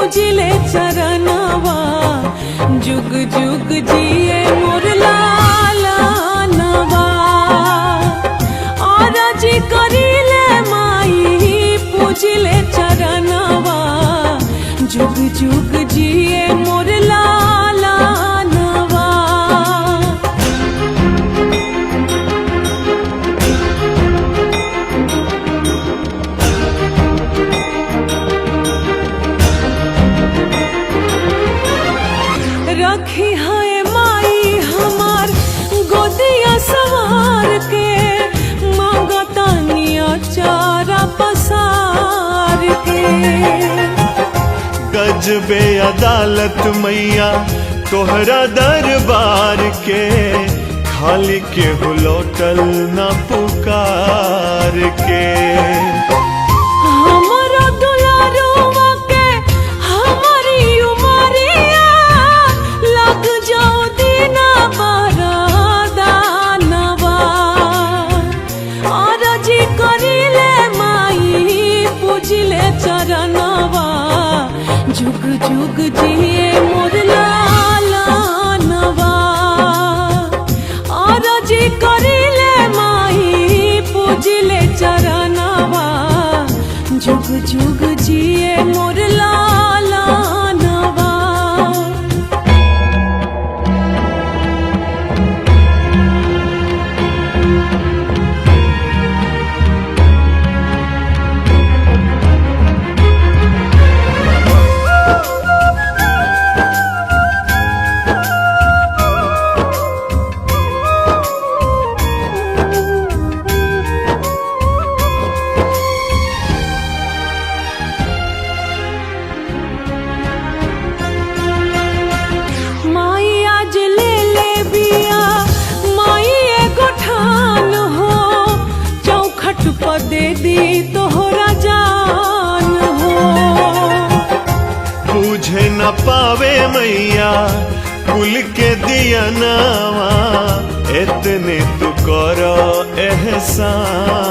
पूजिले चरणवा जुग जुग जिए मोर लालनवा आरजी करिले माई पूजिले चरणवा जुग जुग जिए मोर लालनवा रखी है माई हमार गोदिया सवार के मांगतानिया चारा पसार के गजबे अदालत मैया तोहरा दरबार के खाली के लौटल न पुकार के हमारा दुलारुआ के हमारी उमरिया लग जाओ दीना बरदानवा आरजी करिले माई पूजिले चरणवा जुग जुग जिए मोर लालनवा आरजी करिले माई पूजिले चरणवा जुग जुग जिए मोर लालनवा माई आज ले ले बिया माई एगो ठान हो चौखट पर दे दी तोहरा जान हो बुझे न पावे मैया कुल के दिया नावा इतने तू करो एहसान